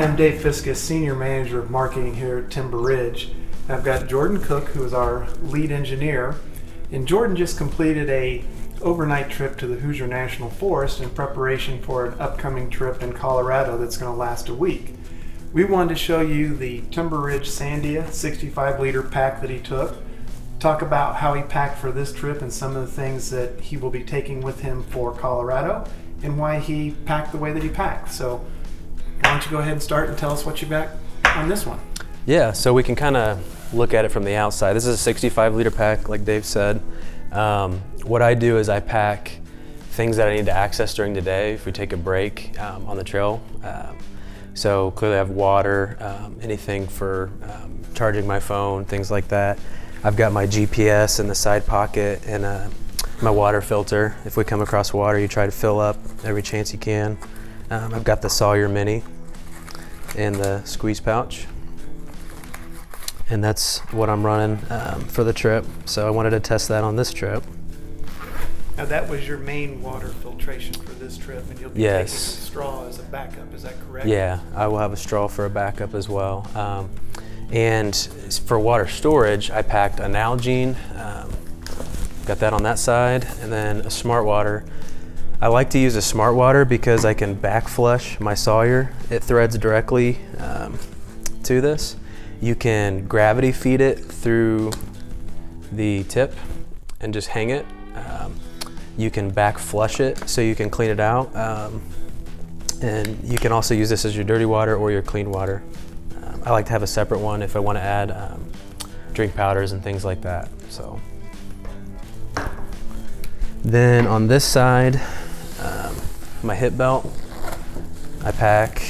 am Dave Fiskus, Senior Manager of Marketing here at Timber Ridge. I've got Jordan Cook, who is our lead engineer, and Jordan just completed a overnight trip to the Hoosier National Forest in preparation for an upcoming trip in Colorado that's going to last a week. We wanted to show you the Timber Ridge Sandia 65L pack that he took, talk about how he packed for this trip and some of the things that he will be taking with him for Colorado and why he packed the way that he packed. So why don't you go ahead and start and tell us what you got on this one? Yeah, so we can kind of look at it from the outside. This is a 65L pack, like Dave said. What I do is I pack things that I need to access during the day if we take a break on the trail. So clearly I have water, anything for charging my phone, things like that. I've got my GPS in the side pocket and my water filter. If we come across water, you try to fill up every chance you can. I've got the Sawyer Mini and the squeeze pouch. And that's what I'm running for the trip. So I wanted to test that on this trip. Now that was your main water filtration for this trip, and you'll be taking a straw as a backup, is that correct? Yeah, I will have a straw for a backup as well. And for water storage, I packed a Nalgene, got that on that side, and then a Smart Water. I like to use a Smart Water because I can back flush my Sawyer. It threads directly to this. You can gravity feed it through the tip and just hang it. You can back flush it so you can clean it out. And you can also use this as your dirty water or your clean water. I like to have a separate one if I want to add drink powders and things like that. So then on this side, my hip belt, I pack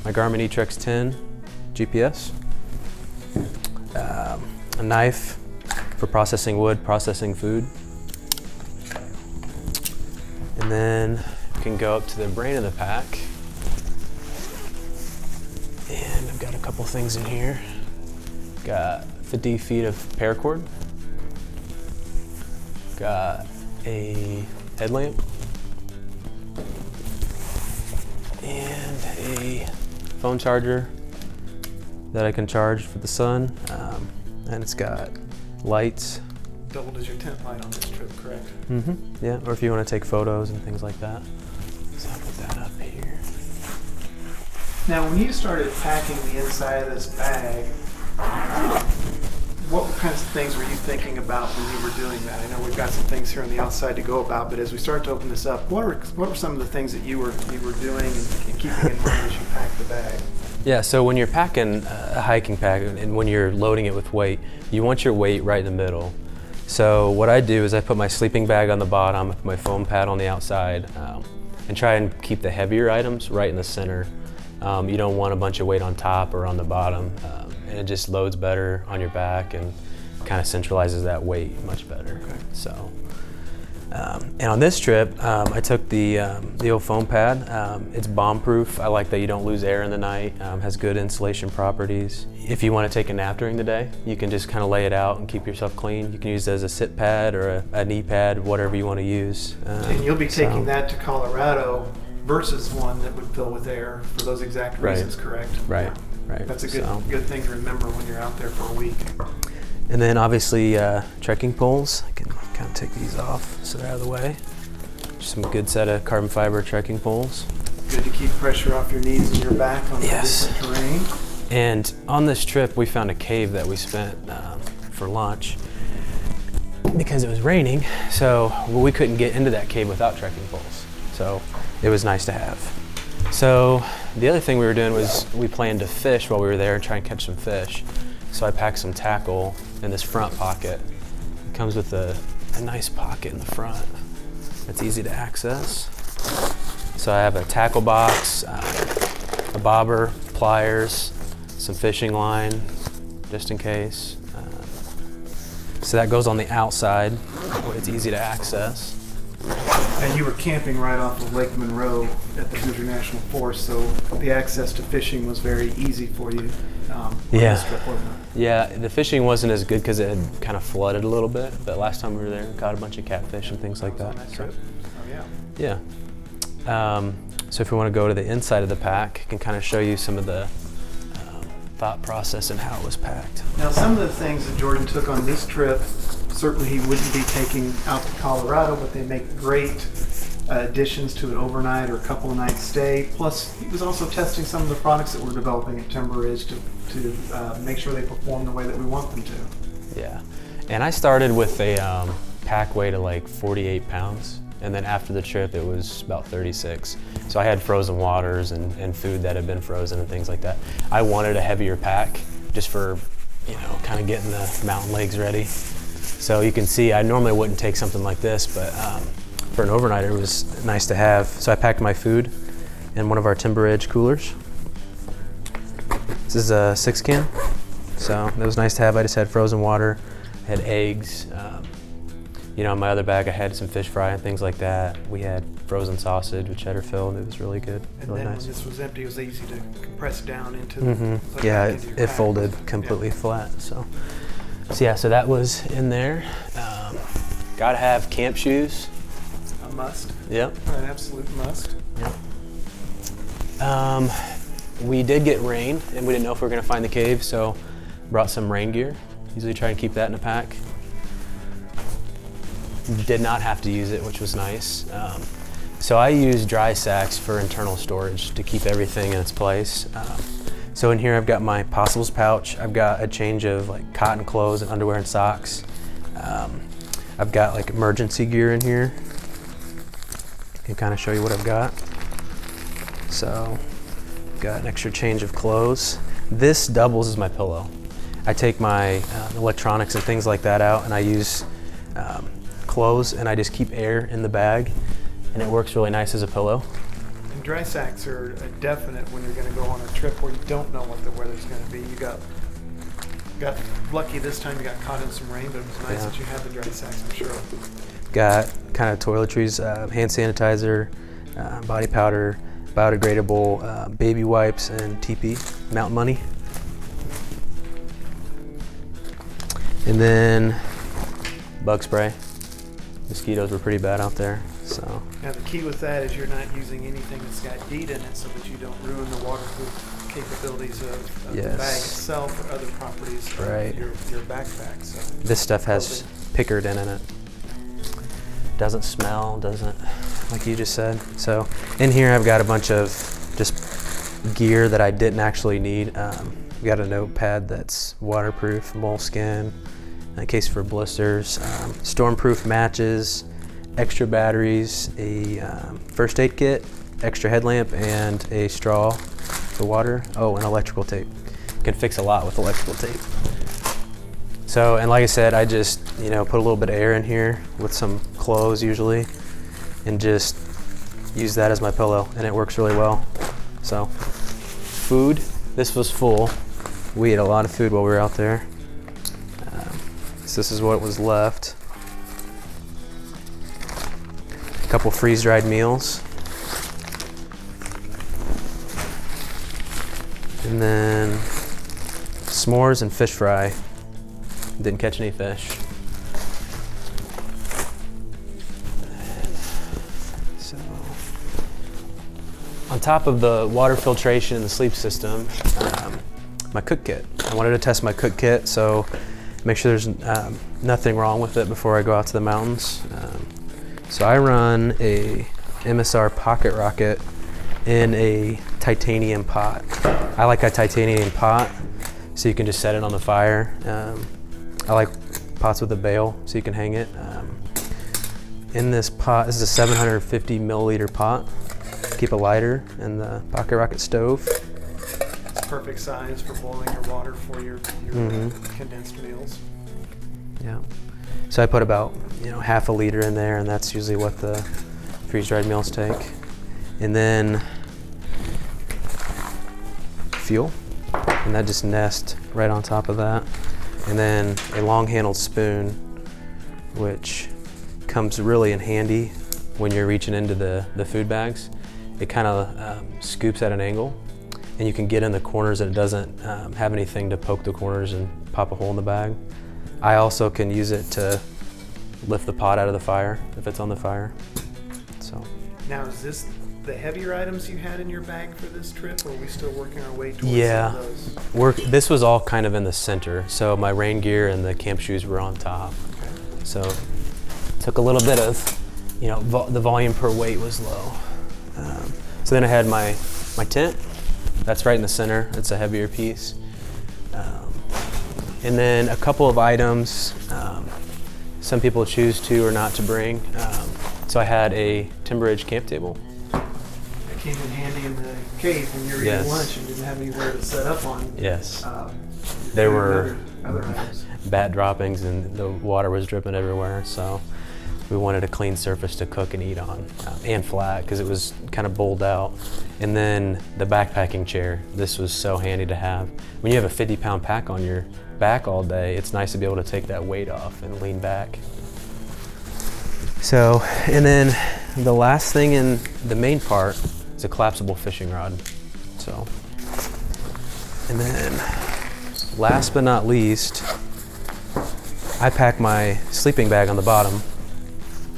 my Garmin eTrex 10 GPS, a knife for processing wood, processing food, and then we can go up to the brain of the pack. And I've got a couple things in here. Got 50 feet of paracord. Got a headlamp. And a phone charger that I can charge for the sun. And it's got lights. Doubled as your tent light on this trip, correct? Mm-hmm. Yeah, or if you want to take photos and things like that. So I'll put that up here. Now, when you started packing the inside of this bag, what kinds of things were you thinking about when you were doing that? I know we've got some things here on the outside to go about, but as we start to open this up, what were some of the things that you were doing and keeping in mind as you packed the bag? Yeah, so when you're packing a hiking pack and when you're loading it with weight, you want your weight right in the middle. So what I do is I put my sleeping bag on the bottom, my foam pad on the outside, and try and keep the heavier items right in the center. You don't want a bunch of weight on top or on the bottom, and it just loads better on your back and kind of centralizes that weight much better. Okay. So, and on this trip, I took the old foam pad. It's bomb-proof. I like that you don't lose air in the night. Has good insulation properties. If you want to take a nap during the day, you can just kind of lay it out and keep yourself clean. You can use it as a sit pad or a knee pad, whatever you want to use. And you'll be taking that to Colorado versus one that would fill with air for those exact reasons, correct? Right, Yeah. right. That's a good thing to remember when you're out there for a week. And then obviously trekking poles. I can kind of take these off so they're out of the way. Just some good set of carbon fiber trekking poles. Good to keep pressure off your knees and your back on the different terrain. And on this trip, we found a cave that we spent for lunch because it was raining. So we couldn't get into that cave without trekking poles. So it was nice to have. So the other thing we were doing was we planned to fish while we were there and try and catch some fish. So I packed some tackle in this front pocket. It comes with a nice pocket in the front that's easy to access. So I have a tackle box, a bobber, pliers, some fishing line, just in case. So that goes on the outside, where it's easy to access. And you were camping right off of Lake Monroe at the Hoosier National Forest, so the access to fishing was very easy for you. This trip, wasn't it? Yeah, the fishing wasn't as good because it had kind of flooded a little bit, but last time we were there, we caught a bunch of catfish and things like that. On that trip. Oh, yeah. Yeah. So if we want to go to the inside of the pack, I can kind of show you some of the thought process and how it was packed. Now, some of the things that Jordan took on this trip, certainly he wouldn't be taking out to Colorado, but they make great additions to an overnight or a couple of nights stay. Plus, he was also testing some of the products that we're developing at Timber Ridge to make sure they perform the way that we want them to. Yeah, and I started with a pack weight of like 48 pounds, and then after the trip it was about 36. So I had frozen waters and food that had been frozen and things like that. I wanted a heavier pack just for, you know, kind of getting the mountain legs ready. So you can see I normally wouldn't take something like this, but for an overnighter it was nice to have. So I packed my food in one of our Timber Ridge coolers. This is a 6-can, so it was nice to have. I just had frozen water, I had eggs. You know, in my other bag I had some fish fry and things like that. We had frozen sausage with cheddar filled. It was really good, And really then nice. when this was empty, it was easy to compress down into put Yeah, back into your it pack. folded completely flat. So yeah, so that was in there. Gotta have camp shoes. A must. Yep. An absolute must. Yep. We did get rain, and we didn't know if we were gonna find the cave, so brought some rain gear. Usually try and keep that in a pack. Did not have to use it, which was nice. So I use dry sacks for internal storage to keep everything in its place. So in here I've got my possibles pouch. I've got a change of like cotton clothes and underwear and socks. I've got like emergency gear in here. I can kind of show you what I've got. So got an extra change of clothes. This doubles as my pillow. I take my electronics and things like that out, and I use clothes, and I just keep air in the bag, and it works really nice as a pillow. And dry sacks are a definite when you're going to go on a trip where you don't know what the weather's going to be. You got lucky this time, you got caught in some rain, but it was nice that you had the dry sacks, I'm sure. Got kind of toiletries, hand sanitizer, body powder, biodegradable baby wipes, and TP, Mountain Money. And then bug spray. Mosquitoes were pretty bad out there, so. Now the key with that is you're not using anything that's got DEET in it so that you don't ruin the waterproof capabilities of the bag itself or other properties of your backpack. So this stuff has Pickard in it. Doesn't smell, doesn't, like you just said. So in here I've got a bunch of just gear that I didn't actually need. I've got a notepad that's waterproof, moleskin, in case for blisters, stormproof matches, extra batteries, a first aid kit, extra headlamp, and a straw for water. Oh, and electrical tape. Can fix a lot with electrical tape. So, and like I said, I just, you know, put a little bit of air in here with some clothes usually, and just use that as my pillow, and it works really well. So, food, this was full. We ate a lot of food while we were out there. So this is what was left. A couple freeze-dried meals. And then s'mores and fish fry. Didn't catch any fish. So, on top of the water filtration and the sleep system, my cook kit. I wanted to test my cook kit, so make sure there's nothing wrong with it before I go out to the mountains. So I run a MSR Pocket Rocket in a titanium pot. I like a titanium pot so you can just set it on the fire. I like pots with a bail so you can hang it. In this pot, this is a 750 milliliter pot. Keep a lighter in the Pocket Rocket stove. It's perfect size for boiling your water for your condensed meals. Yeah. So I put about, you know, half a liter in there, and that's usually what the freeze-dried meals take. And then fuel, and that just nests right on top of that. And then a long-handled spoon, which comes really in handy when you're reaching into the food bags. It kind of scoops at an angle, and you can get in the corners and it doesn't have anything to poke the corners and pop a hole in the bag. I also can use it to lift the pot out of the fire if it's on the fire. So. Now is this the heavier items you had in your bag for this trip, or are we still working our way towards Yeah, some of those? this was all kind of in the center. So my rain gear and the camp shoes were on top. Okay. So took a little bit of, the volume per weight was low. So then I had my tent. That's right in the center. It's a heavier piece. And then a couple of items some people choose to or not to bring. So I had a Timber Ridge camp table. That came in handy in the cave when you were Yes. eating lunch and didn't have anywhere to set up on. Yes. There were other items. bat droppings and the water was dripping everywhere. So we wanted a clean surface to cook and eat on, and flat because it was kind of bowled out. And then the backpacking chair. This was so handy to have. When you have a 50-pound pack on your back all day, it's nice to be able to take that weight off and lean back. So, and then the last thing in the main part is a collapsible fishing rod. So, and then last but not least, I packed my sleeping bag on the bottom.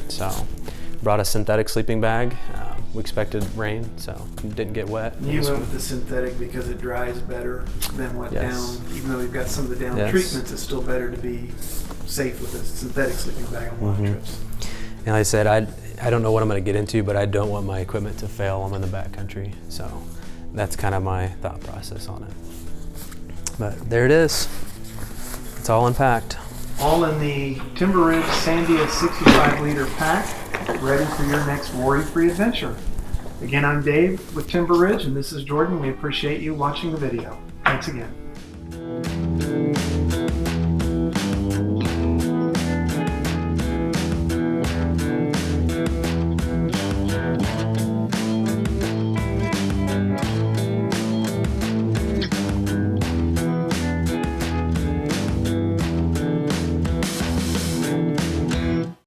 So, brought a synthetic sleeping bag. We expected rain, so it didn't get wet. You went with the synthetic because it dries better than what Yes. down. Even though we've got some of the down Yes. treatments, it's still better to be safe with a synthetic sleeping bag on long trips. And like I said, I don't know what I'm going to get into, but I don't want my equipment to fail. I'm in the backcountry, so that's kind of my thought process on it. But there it is. It's all unpacked. All in the Timber Ridge Sandia 65-liter pack, ready for your next worry-free adventure. Again, I'm Dave with Timber Ridge, and this is Jordan. We appreciate you watching the video. Thanks again.